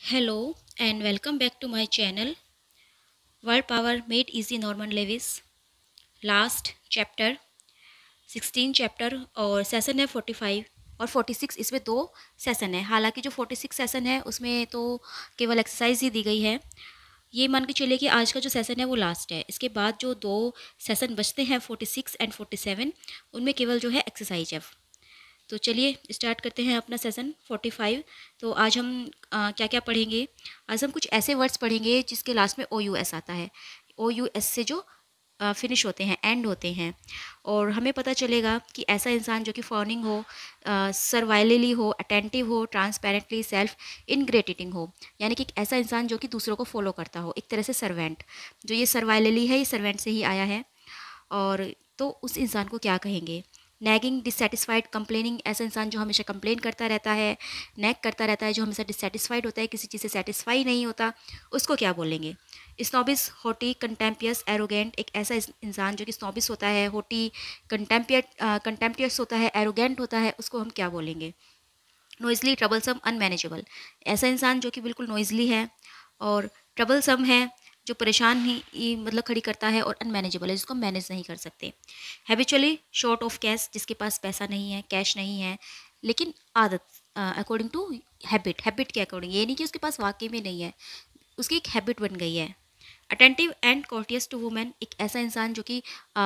Hello and welcome back to my channel World Power Made Easy Norman Lewis last chapter 16 chapter और session है 45 और 46। इसमें दो session है। हालांकि जो 46 सेशन है उसमें तो केवल एक्सरसाइज ही दी गई है। ये मान के चलिए कि आज का जो सेशन है वो लास्ट है। इसके बाद जो दो सेशन बचते हैं 46 एंड 47 उनमें केवल जो है एक्सरसाइज है। तो चलिए स्टार्ट करते हैं अपना सेशन 45। तो आज हम क्या क्या पढ़ेंगे। आज हम कुछ ऐसे वर्ड्स पढ़ेंगे जिसके लास्ट में ओ यू एस आता है। ओ यू एस से जो फिनिश होते हैं, एंड होते हैं। और हमें पता चलेगा कि ऐसा इंसान जो कि फॉर्निंग हो, सर्वाइलली हो, अटेंटिव हो, ट्रांसपेरेंटली, सेल्फ इनग्रेटिटिंग हो, यानी कि एक ऐसा इंसान जो कि दूसरों को फॉलो करता हो, एक तरह से सर्वेंट। जो ये सर्वाइलली है ये सर्वेंट से ही आया है। और तो उस इंसान को क्या कहेंगे। नैगिंग, डिससेटिस्फाइड, कंप्लेनिंग, ऐसा इंसान जो हमेशा कंप्लेन करता रहता है, नैग करता रहता है, जो हमेशा डिससेटिस्फाइड होता है, किसी चीज़ से सेटिस्फाई नहीं होता, उसको क्या बोलेंगे। स्नोबिस, होटी, कंटेम्पियस, एरोगेंट, एक ऐसा इंसान जो कि स्नोबिस होता है, होटी, कंटेम्पियस होता है, एरोगेंट होता है, उसको हम क्या बोलेंगे। नॉइजली, ट्रबलसम, अनमैनेजेबल, ऐसा इंसान जो कि बिल्कुल नॉइजली है और ट्रबलसम है, जो परेशान ही मतलब खड़ी करता है, और अनमैनेजेबल है, जिसको मैनेज नहीं कर सकते। हैबिचुअली शॉर्ट ऑफ कैश, जिसके पास पैसा नहीं है, कैश नहीं है, लेकिन आदत, अकॉर्डिंग टू हैबिट के अकॉर्डिंग, ये नहीं कि उसके पास वाकई में नहीं है, उसकी एक हैबिट बन गई है। अटेंटिव एंड कॉर्टियस टू वुमेन, एक ऐसा इंसान जो कि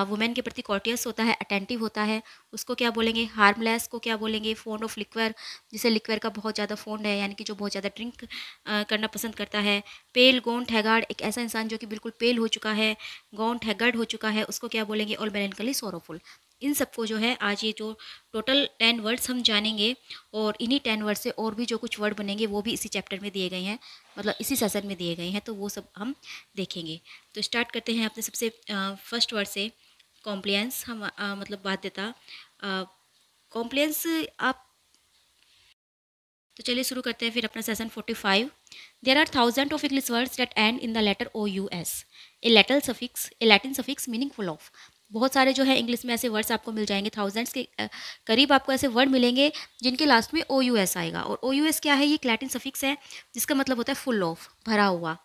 वुमेन के प्रति कॉर्टियस होता है, अटेंटिव होता है, उसको क्या बोलेंगे। हार्मलेस को क्या बोलेंगे। फोन्ड ऑफ लिक्वर, जिसे लिक्वर का बहुत ज़्यादा फोन्ड है, यानी कि जो बहुत ज़्यादा ड्रिंक करना पसंद करता है। पेल, गॉन्ट, हैगार्ड, एक ऐसा इंसान जो कि बिल्कुल पेल हो चुका है, गॉन्ट, हैगार्ड हो चुका है, उसको क्या बोलेंगे। और मेलनकली, सोरोफुल। इन सबको जो है आज ये जो टोटल 10 वर्ड्स हम जानेंगे, और इन्हीं 10 वर्ड से और भी जो कुछ वर्ड बनेंगे वो भी इसी चैप्टर में दिए गए हैं, मतलब इसी सेशन में दिए गए हैं, तो वो सब हम देखेंगे। तो स्टार्ट करते हैं अपने सबसे फर्स्ट वर्ड से, कॉम्प्लियंस। हम मतलब बाध्यता, कॉम्प्लियंस आप। तो चलिए शुरू करते हैं फिर अपना session 45। There are thousand of English words that end in the letter O U S, a Latin suffix meaning full of. बहुत सारे जो है इंग्लिश में ऐसे वर्ड्स आपको मिल जाएंगे, थाउजेंड्स के करीब आपको ऐसे वर्ड मिलेंगे जिनके लास्ट में ओ यू एस आएगा। और ओ यू एस क्या है, ये एक लैटिन सफिक्स है जिसका मतलब होता है फुल ऑफ, भरा हुआ।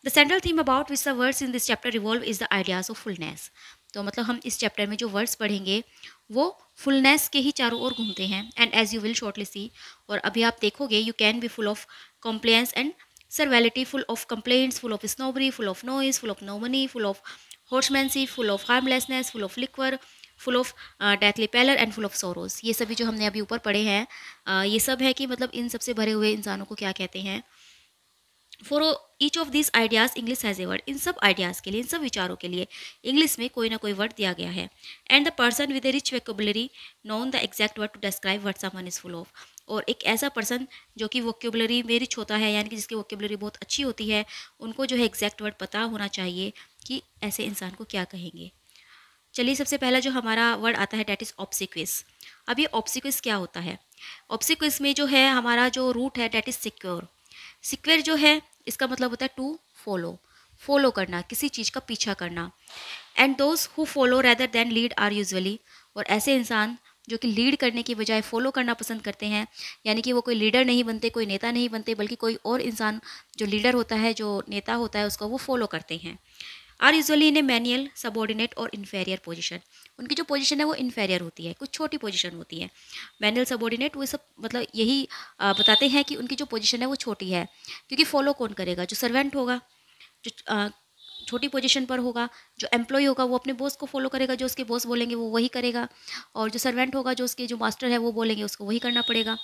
The central theme about which the words in this chapter revolve is the ideas of fullness. तो मतलब हम इस चैप्टर में जो वर्ड्स पढ़ेंगे वो फुलनेस के ही चारों ओर घूमते हैं। And as you will shortly see, और अभी आप देखोगे, you can be full of compliance and servility, full of complaints, full of snobbery, full of noise, full of no money, full of horsemanship, full of harmlessness, full of liquor, full of deathly pallor and full of sorrows। ये सभी जो हमने अभी ऊपर पढ़े हैं, ये सब है कि मतलब इन सबसे भरे हुए इंसानों को क्या कहते हैं। For each of this ideas English has a word, इन सब आइडियाज़ के लिए, इन सब विचारों के लिए इंग्लिश में कोई ना कोई वर्ड दिया गया है। And the person with a rich vocabulary known the exact word to describe what someone is full of. और एक ऐसा पर्सन जो कि वोकेबुलरी में रिच होता है, यानी कि जिसकी वोकेबुलरी बहुत अच्छी होती है, उनको जो है एग्जैक्ट वर्ड पता होना चाहिए कि ऐसे इंसान को क्या कहेंगे। चलिए सबसे पहला जो हमारा वर्ड आता है डैट इज़ ऑब्सिक्विस। अब ये ऑब्सिक्विस क्या होता है। ऑब्सिक्विस में जो है हमारा जो रूट है डैट इज़ सिक्योर। सिक्वेयर जो है इसका मतलब होता है टू फॉलो, फॉलो करना, किसी चीज़ का पीछा करना। And those who follow rather than lead are usually, और ऐसे इंसान जो कि लीड करने की बजाय फॉलो करना पसंद करते हैं, यानी कि वो कोई लीडर नहीं बनते, कोई नेता नहीं बनते, बल्कि कोई और इंसान जो लीडर होता है, जो नेता होता है, उसको वो फॉलो करते हैं। Are usually in a manual, subordinate और इन्फेरियर पोजीशन। उनकी जो पोजीशन है वो इन्फेरियर होती है, कुछ छोटी पोजीशन होती है। मैनुअल, सबॉर्डिनेट, वो सब मतलब यही बताते हैं कि उनकी जो पोजीशन है वो छोटी है, क्योंकि फॉलो कौन करेगा, जो सर्वेंट होगा, जो छोटी पोजीशन पर होगा। जो एम्प्लॉय होगा वो अपने बॉस को फॉलो करेगा, जो उसके बॉस बोलेंगे वो वही करेगा। और जो सर्वेंट होगा, जो उसके जो मास्टर है वो बोलेंगे, उसको वही करना पड़ेगा।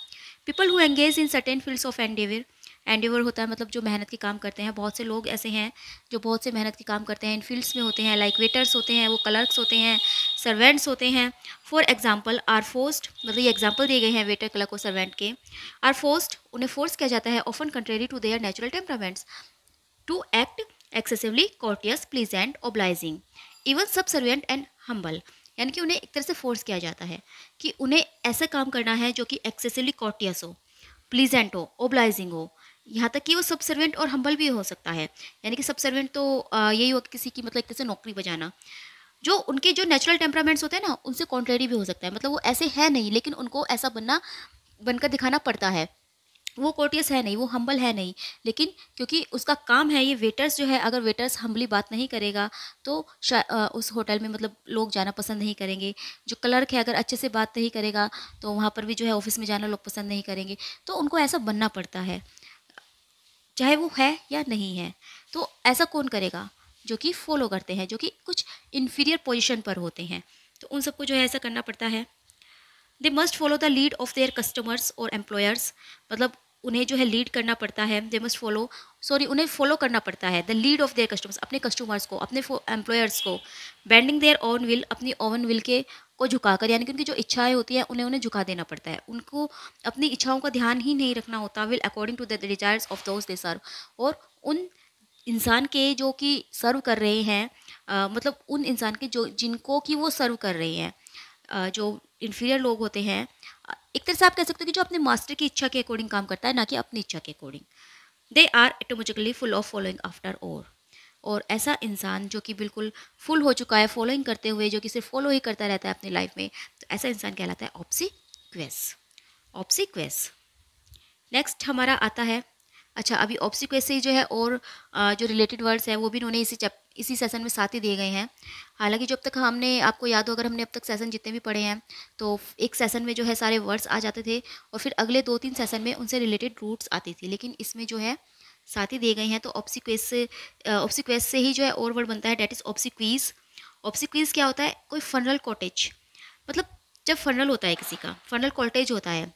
People who engage in certain fields of Endeavour, Endeavour होता है मतलब जो मेहनत की काम करते हैं। बहुत से लोग ऐसे हैं जो बहुत से मेहनत की काम करते हैं, इन फील्ड्स में होते हैं, लाइक वेटर्स होते हैं, वो क्लर्क्स होते हैं, सर्वेंट्स होते हैं। फॉर एग्जाम्पल आर फोर्स्ड, मतलब ये एग्जाम्पल दिए गए हैं वेटर, क्लर्क और सर्वेंट के। आर फोर्स्ड, उन्हें फोर्स किया जाता है, often contrary to their natural temperaments, to act excessively courteous, pleasant, obliging, even subservient and humble। यानी कि उन्हें एक तरह से फोर्स किया जाता है कि उन्हें ऐसा काम करना है जो कि एक्सेसिवली कॉर्टियस हो, प्लीजेंट हो, ओब्लाइजिंग हो, यहाँ तक कि वो सबसर्वेंट और हम्बल भी हो सकता है। यानी कि सबसर्वेंट तो यही हो किसी की मतलब एक तरह से नौकरी बजाना। जो उनके जो नेचुरल टेम्परामेंट्स होते हैं ना, उनसे कॉन्ट्रेरी भी हो सकता है, मतलब वो ऐसे है नहीं लेकिन उनको ऐसा बनकर दिखाना पड़ता है। वो कोर्टियस है नहीं, वो हम्बल है नहीं, लेकिन क्योंकि उसका काम है ये वेटर्स जो है, अगर वेटर्स हम्बली बात नहीं करेगा तो उस होटल में मतलब लोग जाना पसंद नहीं करेंगे। जो क्लर्क है अगर अच्छे से बात नहीं करेगा तो वहाँ पर भी जो है ऑफिस में जाना लोग पसंद नहीं करेंगे। तो उनको ऐसा बनना पड़ता है, चाहे वो है या नहीं है। तो ऐसा कौन करेगा? जो कि फॉलो करते हैं, जो कि कुछ इन्फीरियर पोजिशन पर होते हैं, तो उन सबको जो है ऐसा करना पड़ता है। They must follow the lead of their customers और एम्प्लॉयर्स, मतलब उन्हें जो है लीड करना पड़ता है। दे मस्ट फॉलो, सॉरी, उन्हें फॉलो करना पड़ता है the lead of their customers, अपने कस्टमर्स को, अपने एम्प्लॉयर्स को। बेंडिंग देयर ओन विल, अपनी ओवन विल के को झुकाकर, यानी कि उनकी जो इच्छाएं होती हैं उन्हें उन्हें झुका देना पड़ता है। उनको अपनी इच्छाओं का ध्यान ही नहीं रखना होता। Will according to the desires of those they serve, और उन इंसान के जो कि सर्व कर रहे हैं, मतलब उन इंसान के जो जिनको कि वो सर्व कर रहे हैं, जो इन्फीरियर लोग होते हैं, एक तरह से आप कह सकते हो कि जो अपने मास्टर की इच्छा के अकॉर्डिंग काम करता है, ना कि अपनी इच्छा के according. They are automatically full of following after और ऐसा इंसान जो कि बिल्कुल फुल हो चुका है फॉलोइंग करते हुए, जो कि सिर्फ फॉलो ही करता रहता है अपनी लाइफ में, तो ऐसा इंसान कहलाता है ऑब्सीक्वेस। ऑब्सीक्वेस। नेक्स्ट हमारा आता है, अच्छा अभी ऑब्सिक्वेस से जो है और जो रिलेटेड वर्ड्स हैं वो भी इन्होंने इसी सेशन में साथ ही दिए गए हैं। हालांकि जब तक हमने, आपको याद हो अगर हमने अब तक सेशन जितने भी पढ़े हैं, तो एक सेशन में जो है सारे वर्ड्स आ जाते थे और फिर अगले 2-3 सेशन में उनसे रिलेटेड रूट्स आती थी, लेकिन इसमें जो है साथ ही दिए गए हैं। तो ऑब्सिक्वेस से ही जो है और वर्ड बनता है, डेट इज़ ऑब्सिक्वीज। ऑब्सिक्वीज क्या होता है? कोई फनरल कॉटेज, मतलब जब फनरल होता है किसी का, फनरल कॉटेज होता है,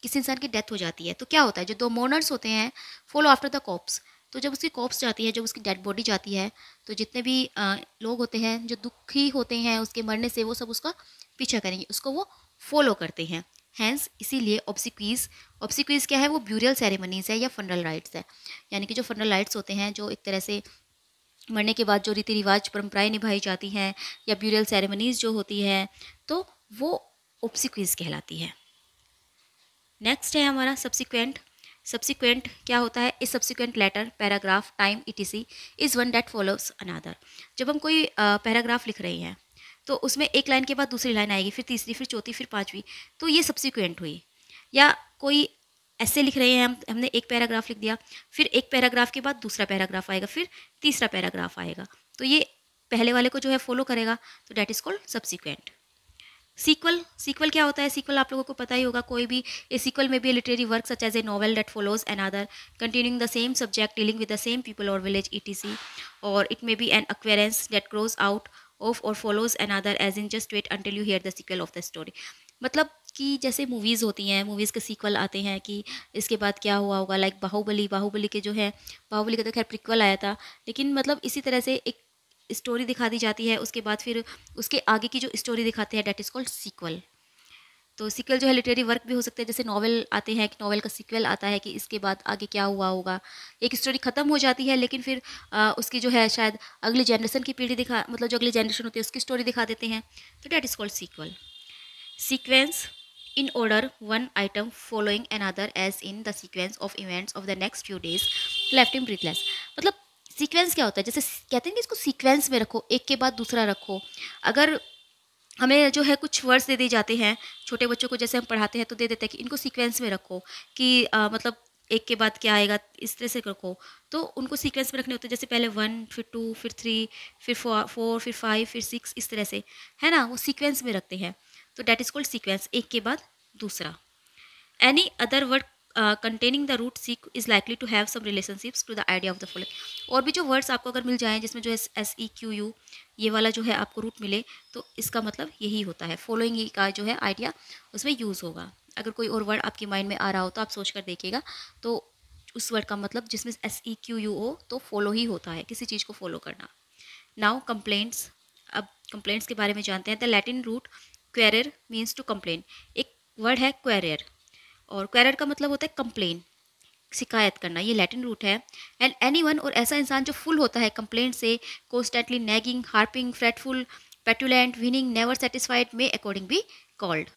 किसी इंसान की डेथ हो जाती है, तो क्या होता है, जो 2 मोनर्स होते हैं फॉलो आफ्टर द कॉप्स। तो जब उसकी कॉप्स जाती है, जब उसकी डेड बॉडी जाती है, तो जितने भी लोग होते हैं जो दुखी होते हैं उसके मरने से, वो सब उसका पीछा करेंगे, उसको वो फॉलो करते हैं। हैंस इसीलिए ऑब्सिक्वीज। ऑब्सिक्वीज क्या है? वो ब्यूरियल सेरेमनीज है या फनरल राइट्स है, यानी कि जो फनरल राइट्स होते हैं, जो एक तरह से मरने के बाद जो रीति रिवाज परंपराएं निभाई जाती हैं, या ब्यूरियल सेरेमनीज जो होती है, तो वो ऑब्सिक्वीज कहलाती है। नेक्स्ट है हमारा सब्सिक्वेंट। सब्सिक्वेंट क्या होता है? इस subsequent letter, paragraph, time etc is one that follows another. जब हम कोई पैराग्राफ लिख रहे हैं तो उसमें एक लाइन के बाद दूसरी लाइन आएगी, फिर तीसरी, फिर चौथी, फिर पांचवी, तो ये सब्सिक्वेंट हुई। या कोई ऐसे लिख रहे हैं, हमने एक पैराग्राफ लिख दिया, फिर एक पैराग्राफ के बाद दूसरा पैराग्राफ आएगा, फिर तीसरा पैराग्राफ आएगा, तो ये पहले वाले को जो है फॉलो करेगा, तो that is called subsequent. Sequel. Sequel क्या होता है? सीक्वल आप लोगों को पता ही होगा, कोई भी ए सीक्वल में be literary work such as a novel that follows another continuing the same subject dealing with the same people और विलेज ईटीसी, और it may be an occurrence that grows out of और follows another as in just wait until you hear the sequel of the story. मतलब कि जैसे movies होती हैं, movies के sequel आते हैं कि इसके बाद क्या हुआ होगा, लाइक बाहुबली। बाहुबली के जो है, बाहुबली का तो खैर प्रिक्वल आया था, लेकिन मतलब इसी तरह से एक स्टोरी दिखा दी जाती है, उसके बाद फिर उसके आगे की जो स्टोरी दिखाते हैं डेट इज़ कॉल्ड सीक्वल। तो सीक्वल जो है लिटरेरी वर्क भी हो सकते हैं, जैसे नॉवल आते हैं, कि नॉवल का सीक्वल आता है कि इसके बाद आगे क्या हुआ होगा। एक स्टोरी खत्म हो जाती है लेकिन फिर उसकी जो है शायद अगली जनरेशन की पीढ़ी मतलब जो अगली जनरेशन होती है उसकी स्टोरी दिखा देते हैं, तो that is called sequel. Sequence in order one item following another as in the sequence of events of the next few days left him breathless। मतलब सीक्वेंस क्या होता है? जैसे कहते हैं कि इसको सीक्वेंस में रखो, एक के बाद दूसरा रखो। अगर हमें जो है कुछ वर्ड्स दे दिए जाते हैं, छोटे बच्चों को जैसे हम पढ़ाते हैं तो दे देते हैं कि इनको सीक्वेंस में रखो, कि मतलब एक के बाद क्या आएगा इस तरह से रखो, तो उनको सीक्वेंस में रखने होते हैं, जैसे पहले 1, फिर 2, फिर 3, फिर 4, फिर 5, फिर 6, इस तरह से, है ना, वो सीक्वेंस में रखते हैं, तो डेट इज़ कॉल्ड सीक्वेंस, एक के बाद दूसरा। Any other word containing the root seq is likely to have some relationships to the idea of the following. और भी जो वर्ड्स आपको अगर मिल जाएं जिसमें जो है SEQU ये वाला जो है आपको रूट मिले, तो इसका मतलब यही होता है, फॉलोइंग का जो है आइडिया उसमें यूज़ होगा। अगर कोई और वर्ड आपके माइंड में आ रहा हो तो आप सोच कर देखिएगा, तो उस वर्ड का मतलब जिसमें SEQU हो तो फॉलो ही होता है, किसी चीज़ को फॉलो करना। Now complaints. अब कंप्लेंट्स के बारे में जानते हैं। The Latin root queror means to complain. एक वर्ड है क्वेरर, और क्वेरर का मतलब होता है कंप्लेन, शिकायत करना, ये लैटिन रूट है। एंड एनीवन, और ऐसा इंसान जो फुल होता है कंप्लेंट से, constantly nagging, harping, fretful, petulant, whining, never satisfied may according be called.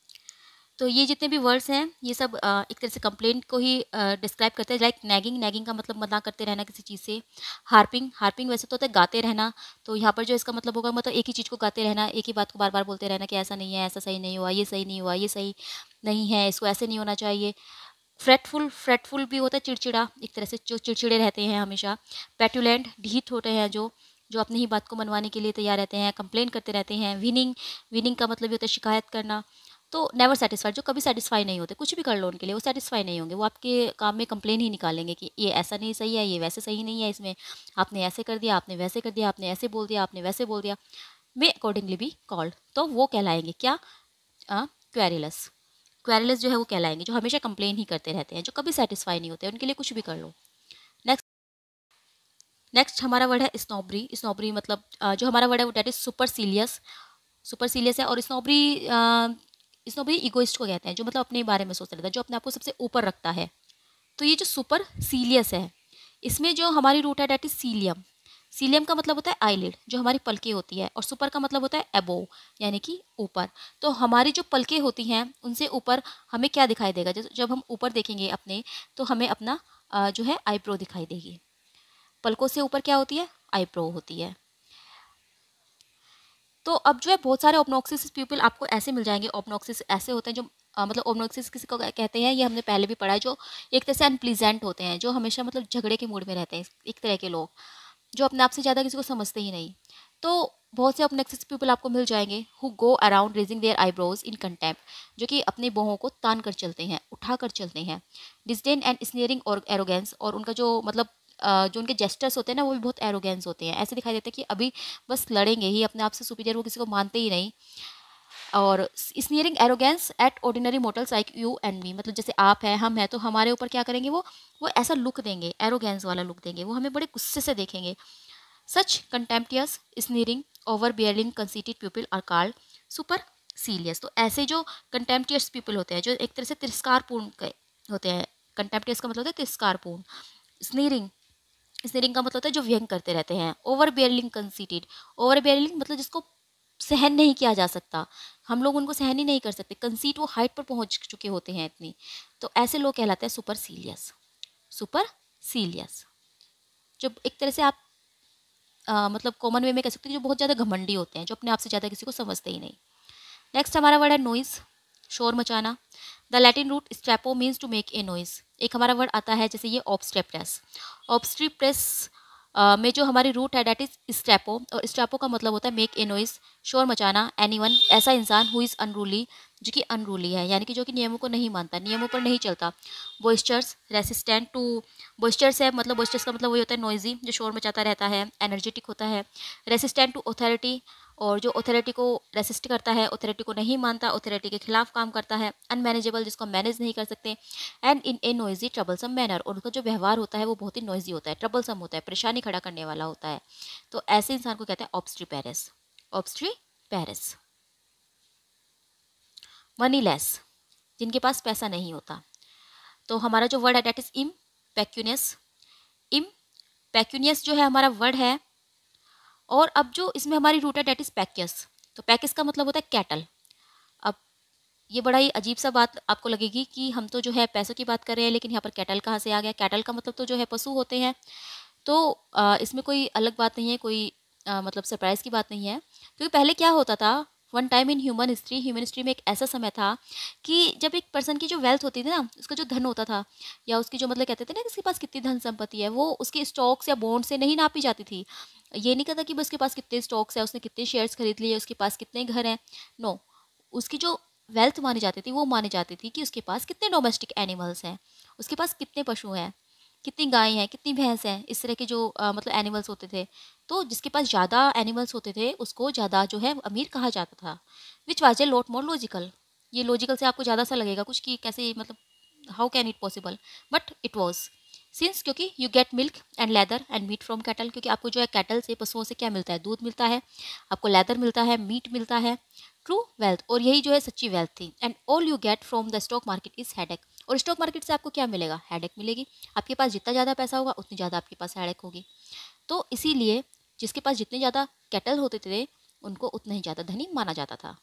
तो ये जितने भी वर्ड्स हैं ये सब एक तरह से कंप्लेंट को ही डिस्क्राइब करते हैं। लाइक नैगिंग, नैगिंग का मतलब मना करते रहना किसी चीज़ से। हार्पिंग, हार्पिंग वैसे तो होता है गाते रहना, तो यहाँ पर जो इसका मतलब होगा मतलब एक ही चीज़ को गाते रहना, एक ही बात को बार बार बोलते रहना कि ऐसा नहीं है, ऐसा सही नहीं हुआ, ये सही नहीं हुआ, ये सही नहीं है, इसको ऐसे नहीं होना चाहिए। फ्रेटफुल भी होता है, चिड़चिड़ा, एक तरह से जो चिड़चिड़े रहते हैं हमेशा। पेटुलेंट, ढीठ होते हैं, जो अपनी ही बात को मनवाने के लिए तैयार रहते हैं, कंप्लेन करते रहते हैं। विनिंग का मतलब ये होता है शिकायत करना। तो नेवर सेटिस्फाइड, जो कभी सेटिस्फाई नहीं होते, कुछ भी कर लो उनके लिए वो सेटिस्फाई नहीं होंगे, वो आपके काम में कंप्लेन ही निकालेंगे कि ये ऐसा नहीं सही है, ये वैसे सही नहीं है, इसमें आपने ऐसे कर दिया, आपने वैसे कर दिया, आपने ऐसे बोल दिया, आपने वैसे बोल दिया, मे अकॉर्डिंगली बी कॉल्ड। तो वो कहलाएंगे क्या? क्वेरीलेस। क्वेरीलेस जो है वो कहलाएंगे जो हमेशा कंप्लेन ही करते रहते हैं, जो कभी सेटिस्फाई नहीं होते, उनके लिए कुछ भी कर लो। नेक्स्ट हमारा वर्ड है स्नोबरी। स्नोबरी मतलब जो हमारा वर्ड है वो डेट इज सुपरसीलियस। सुपरसीलियस है। और स्नोबरी इगोइस्ट को कहते हैं, जो मतलब अपने बारे में सोचता रहता है, जो अपने आप को सबसे ऊपर रखता है। तो ये जो सुपरसीलियस है, इसमें जो हमारी रूट है डेट इज सीलियम। सीलियम का मतलब होता है आईलिड, जो हमारी पलकें होती है, और सुपर का मतलब होता है अबोव, यानी कि ऊपर। तो हमारी जो पलकें होती हैं उनसे ऊपर हमें क्या दिखाई देगा? जब हम ऊपर देखेंगे अपने, तो हमें अपना जो है आईब्रो दिखाई देगी। पलकों से ऊपर क्या होती है? आईब्रो होती है। तो अब जो है बहुत सारे ऑब्नॉक्सिस पीपल आपको ऐसे मिल जाएंगे। ऑब्नॉक्सिस ऐसे होते हैं जो मतलब ऑब्नॉक्सिस किसी को कहते हैं, ये हमने पहले भी पढ़ा है, जो एक तरह से अनप्लीजेंट होते हैं, जो हमेशा मतलब झगड़े के मूड में रहते हैं, एक तरह के लोग जो अपने आप से ज़्यादा किसी को समझते ही नहीं। तो बहुत से ऑब्नॉक्सिस पीपल आपको मिल जाएंगे who go around raising their eyebrows in contempt, जो कि अपने बाहों को तान कर चलते हैं, उठा कर चलते हैं। डिस्डेन एंड स्नीयरिंग और एरोगेंस, और उनका जो मतलब जो उनके जेस्टर्स होते हैं ना, वो भी बहुत एरोगेंस होते हैं। ऐसे दिखाई देते हैं कि अभी बस लड़ेंगे ही, अपने आप से सुपीरियर वो किसी को मानते ही नहीं। और sneering arrogance at ordinary mortals like you and me, मतलब जैसे आप हैं, हम हैं, तो हमारे ऊपर क्या करेंगे? वो ऐसा लुक देंगे, एरोगेंस वाला लुक देंगे, वो हमें बड़े गुस्से से देखेंगे। Such contemptuous sneering overbearing conceited people are called supercilious. तो ऐसे जो कंटेम्प्टियस पीपल होते हैं, जो एक तरह से तिरस्कारपूर्ण होते हैं, कंटेम्प्टियस का मतलब होता है तिरस्कारपूर्ण। स्नीयरिंग स्नीयरिंग का मतलब होता है जो व्यंग करते रहते हैं। Over bearing conceited, over bearing मतलब जिसको सहन नहीं किया जा सकता, हम लोग उनको सहन ही नहीं कर सकते। कंसीट, वो हाइट पर पहुंच चुके होते हैं इतनी, तो ऐसे लोग कहलाते हैं सुपरसीलियस। सुपरसीलियस जो एक तरह से आप मतलब कॉमन वे में कह सकते हैं, जो बहुत ज़्यादा घमंडी होते हैं, जो अपने आप से ज़्यादा किसी को समझते ही नहीं। नेक्स्ट हमारा वर्ड है नॉइज, शोर मचाना। The Latin root strepo means to make a noise. एक हमारा वर्ड आता है जैसे ये ऑब्स्ट्रेप्रेस। ऑब्स्ट्रीप्रेस में जो हमारी रूट है डेट इज स्ट्रैपो, और स्ट्रैपो का मतलब होता है मेक ए नॉइज, शोर मचाना। एनीवन, ऐसा इंसान हु इज़ अनरूली, जो कि अनरूली है, यानी कि जो कि नियमों को नहीं मानता, नियमों पर नहीं चलता। बॉइस्टर्स, रेसिस्टेंट टू, बॉइस्टर्स है मतलब बॉइस्टर्स का मतलब वही होता है नॉइजी, जो शोर मचाता रहता है, एनर्जेटिक होता है। रेसिस्टेंट टू अथॉरिटी, और जो अथॉरिटी को रेसिस्ट करता है, अथॉरिटी को नहीं मानता, अथॉरिटी के खिलाफ काम करता है। अनमैनेजेबल, जिसको मैनेज नहीं कर सकते। And in A noisy troublesome manner, और उनका जो व्यवहार होता है वो बहुत ही नॉइजी होता है, ट्रबलसम होता है, परेशानी खड़ा करने वाला होता है। तो ऐसे इंसान को कहते हैं ऑब्स्ट्रीपेरस। ऑब्स्ट्रीपेरस। मनीलेस, जिनके पास पैसा नहीं होता। तो हमारा जो वर्ड है डेट इज इम्पेक्यूनियस। इम्पेक्यूनियस जो है हमारा वर्ड है। और अब जो इसमें हमारी रूट है डेट इज पैक्यस। तो पैक्यस का मतलब होता है कैटल। अब ये बड़ा ही अजीब सा बात आपको लगेगी कि हम तो जो है पैसों की बात कर रहे हैं, लेकिन यहाँ पर कैटल कहाँ से आ गया? कैटल का मतलब तो जो है पशु होते हैं। तो इसमें कोई अलग बात नहीं है, कोई मतलब सरप्राइज की बात नहीं है, क्योंकि पहले क्या होता था, one time in human history में एक ऐसा समय था कि जब एक पर्सन की जो वेल्थ होती थी ना, उसका जो धन होता था, या उसकी जो मतलब कहते थे ना कि उसके पास कितनी धन संपत्ति है, वो उसके स्टॉक्स या बॉन्ड से नहीं नापी जाती थी। ये नहीं कहता कि उसके पास कितने स्टॉक्स है, उसने कितने शेयर्स खरीद लिए, उसके पास कितने घर हैं। नो, उसकी जो वेल्थ मानी जाती थी वो मानी जाती थी कि उसके पास कितने डोमेस्टिक एनिमल्स हैं, उसके पास कितने पशु हैं, कितनी गाय हैं, कितनी भैंस हैं, इस तरह के जो मतलब एनिमल्स होते थे। तो जिसके पास ज़्यादा एनिमल्स होते थे उसको ज़्यादा जो है अमीर कहा जाता था। Which was a lot more logical. ये लॉजिकल से आपको ज़्यादा सा लगेगा कुछ कि कैसे, मतलब how can it possible, but it was since, क्योंकि you get milk and leather and meat from cattle, क्योंकि आपको जो है कैटल से, पशुओं से क्या मिलता है? दूध मिलता है, आपको लेदर मिलता है, मीट मिलता है। ट्रू वेल्थ, और यही जो है सच्ची वेल्थ थी। And all you get from the stock market is headache, और स्टॉक मार्केट से आपको क्या मिलेगा? हेडेक मिलेगी। आपके पास जितना ज़्यादा पैसा होगा उतनी ज़्यादा आपके पास हेडेक होगी। तो इसीलिए जिसके पास जितने ज़्यादा कैटल होते थे उनको उतना ही ज़्यादा धनी माना जाता था।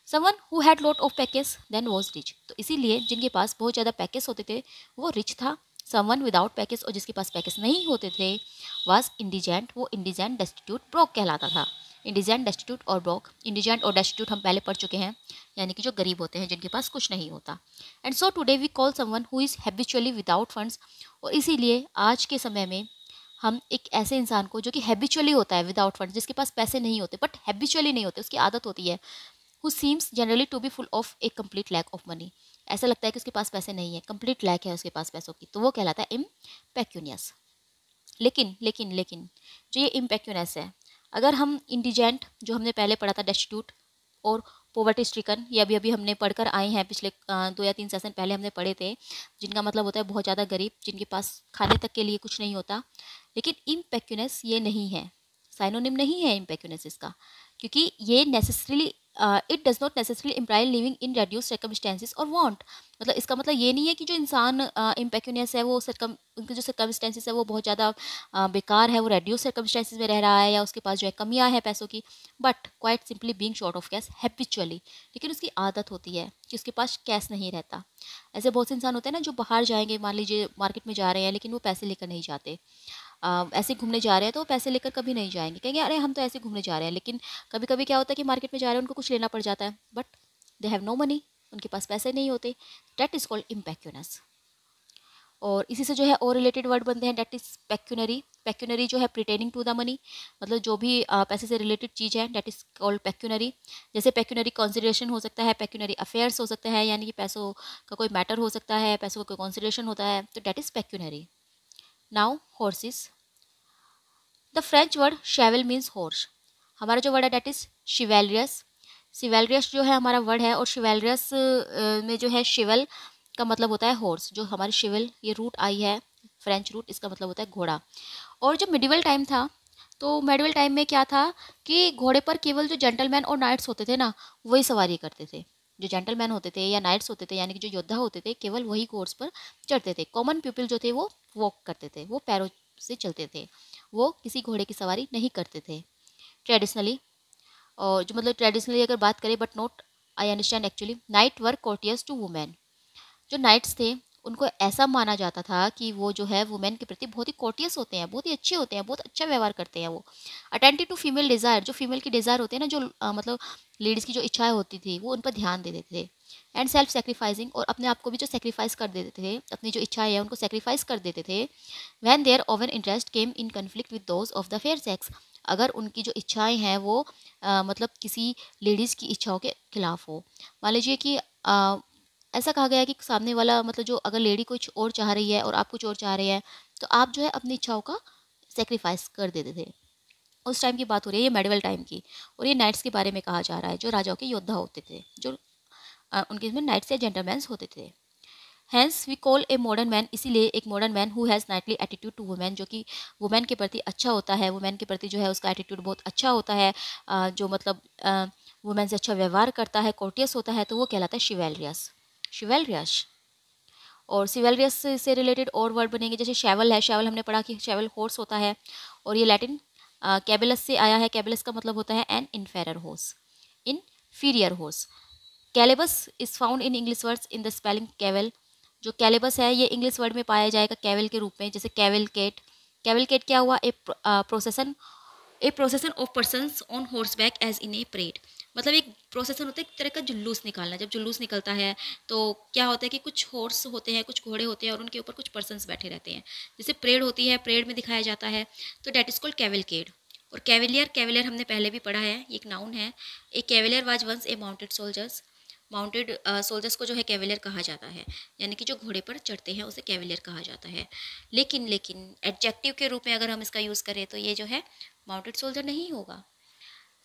Someone who had lot of package then was rich, तो इसीलिए जिनके पास बहुत ज़्यादा पैकेज होते थे वो रिच था। समवन विदाउट पैकेज, और जिसके पास पैकेज नहीं होते थे वाज इंडिजेंट, वो इंडिजेंट, डेस्टिट्यूट, ब्रोक कहलाता था। इंडिजेंट, डेस्टिट्यूट और ब्रोक। इंडिजेंट और डेस्टिट्यूट हम पहले पढ़ चुके हैं, यानी कि जो गरीब होते हैं, जिनके पास कुछ नहीं होता। And so today we call someone who is habitually without funds, और इसीलिए आज के समय में हम एक ऐसे इंसान को जो कि हैबिचुअली होता है विदाउट फंड्स, जिसके पास पैसे नहीं होते, बट हैबिचुअली नहीं होते, उसकी आदत होती है, who seems generally to be full of a complete lack of money, ऐसा लगता है कि उसके पास पैसे नहीं है, कंप्लीट लैक है उसके पास पैसों की, तो वो कहलाता है इम्पेक्यूनियस। लेकिन लेकिन लेकिन जो ये इम्पेक्यूनेस है, अगर हम इंडिजेंट जो हमने पहले पढ़ा था, डेस्टिट्यूट और पोवर्टी स्ट्रिकन, ये अभी अभी हमने पढ़कर आए हैं, पिछले 2 या 3 सेशन पहले हमने पढ़े थे, जिनका मतलब होता है बहुत ज़्यादा गरीब, जिनके पास खाने तक के लिए कुछ नहीं होता। लेकिन इम्पेक्यूनेस ये नहीं है, साइनोनिम नहीं है इम्पेक्यूनेस इसका, क्योंकि ये necessarily it does not necessarily imply living in reduce circumstances और वांट, मतलब इसका मतलब ये नहीं है कि जो इंसान इम्पेक्यूनियस है वो उनके जो सर्कमस्टेंसेस है वो बहुत ज़्यादा बेकार है, वो रेड्यूस सर्कमस्टेंसेस में रह रहा है, या उसके पास जो है कमियां है पैसों की, but quite simply being short of cash habitually, लेकिन उसकी आदत होती है कि उसके पास कैश नहीं रहता। ऐसे बहुत से इंसान होते हैं ना, जो बाहर जाएंगे, मान लीजिए मार्केट में जा रहे हैं, लेकिन वो पैसे लेकर नहीं जाते, ऐसे घूमने जा रहे हैं तो पैसे लेकर कभी नहीं जाएंगे, कहेंगे अरे हम तो ऐसे घूमने जा रहे हैं, लेकिन कभी कभी क्या होता है कि मार्केट में जा रहे हैं, उनको कुछ लेना पड़ जाता है, but they have no money, उनके पास पैसे नहीं होते, दैट इज़ कॉल्ड इम्पेक्यूनस। और इसी से जो है और रिलेटेड वर्ड बनते हैं, दैट इज़ पेक्यूनरी। पेक्यूनरी जो है प्रिटेनिंग टू द मनी, मतलब जो भी पैसे से रिलेटेड चीज़ है, दैट इज़ कॉल्ड पेक्यूनरी। जैसे पेक्यूनरी कंसिडरेशन हो सकता है, पेक्यूनरी अफेयर्स हो सकता है, यानी कि पैसों का कोई मैटर हो सकता है, पैसों का कोई कंसिडरेशन होता है, तो that is pecuniary. Now horses, the French word cheval means horse, हमारा जो वर्ड है डेट इज शिवेलियस। शिवेलियस जो है हमारा वर्ड है, और शिवेलियस में जो है शिवल का मतलब होता है हॉर्स, जो हमारी शिवल ये रूट आई है फ्रेंच रूट, इसका मतलब होता है घोड़ा। और जब मिडिवल टाइम था, तो मेडिवल टाइम में क्या था कि घोड़े पर केवल जो जेंटलमैन और नाइट्स होते थे ना, वही सवारी करते थे। जो जेंटलमैन होते थे या नाइट्स होते थे, यानी कि जो योद्धा होते थे, केवल वही घोड़े पर चढ़ते थे। कॉमन पीपल जो थे वो वॉक करते थे, वो पैरों से चलते थे, वो किसी घोड़े की सवारी नहीं करते थे ट्रेडिशनली। और जो मतलब ट्रेडिशनली अगर बात करें, but not I understand actually, knight were courteous to women, जो नाइट्स थे उनको ऐसा माना जाता था कि वो जो है वुमेन के प्रति बहुत ही कोर्टियस होते हैं, बहुत ही अच्छे होते हैं, बहुत अच्छा व्यवहार करते हैं। वो अटेंटिव टू फीमेल डिज़ायर, जो फीमेल की डिज़ायर होते हैं ना, जो मतलब लेडीज़ की जो इच्छाएं होती थी, वो उन पर ध्यान दे देते थे। एंड सेल्फ सेक्रीफाइसिंग, और अपने आप को भी जो सेक्रीफाइस कर देते थे, अपनी जो इच्छाएं हैं उनको सेक्रीफाइस कर देते थे। When their own interest came in conflict with those of the fair sex, अगर उनकी जो इच्छाएं हैं वो मतलब किसी लेडीज़ की इच्छाओं के खिलाफ हो। मान लीजिए कि ऐसा कहा गया है कि सामने वाला, मतलब जो अगर लेडी कुछ और चाह रही है और आप कुछ और चाह रहे हैं, तो आप जो है अपनी इच्छाओं का सेक्रीफाइस कर देते थे। उस टाइम की बात हो रही है, ये मेडिवल टाइम की, और ये नाइट्स के बारे में कहा जा रहा है, जो राजाओं के योद्धा होते थे, जो उनके इसमें नाइट्स या जेंटलमैन्स होते थे। Hence we call a modern man, इसीलिए एक modern man who has knightly attitude to women, जो कि वुमेन के प्रति अच्छा होता है, वुमेन के प्रति जो है उसका एटीट्यूड बहुत अच्छा होता है, जो मतलब वुमेन से अच्छा व्यवहार करता है, कोर्टियस होता है, तो वो कहलाता है शिवेलियस। शिवेलियस। और सिवेलियस से रिलेटेड और वर्ड बनेंगे, जैसे शेवल है, शेवल हमने पढ़ा कि शेवल हॉर्स होता है, और ये लैटिन कैबलस से आया है। कैबलस का मतलब होता है an inferior horse, inferior horse. Caballus is found in English words in the spelling caval, जो कैलेबस है ये इंग्लिश वर्ड में पाया जाएगा कैवल के रूप में, जैसे कैवलकेट। कैवलकेट क्या हुआ, a procession of persons on horseback as in a parade, मतलब एक प्रोसेसन होता है, एक तरह का जुलूस निकालना। जब जुलूस निकलता है तो क्या होता है कि कुछ हॉर्स होते हैं, कुछ घोड़े होते हैं, और उनके ऊपर कुछ पर्सन्स बैठे रहते हैं, जैसे परेड होती है, परेड में दिखाया जाता है, तो डैट इज कॉल्ड कैवलकेड। और कैवलियर, कैवलियर हमने पहले भी पढ़ा है, ये एक नाउन है। A cavalier was once a mounted soldiers, mounted soldiers को जो है कैवलियर कहा जाता है, यानी कि जो घोड़े पर चढ़ते हैं उसे कैवलियर कहा जाता है। लेकिन एडजेक्टिव के रूप में अगर हम इसका यूज़ करें तो ये जो है माउंटेड सोल्जर नहीं होगा।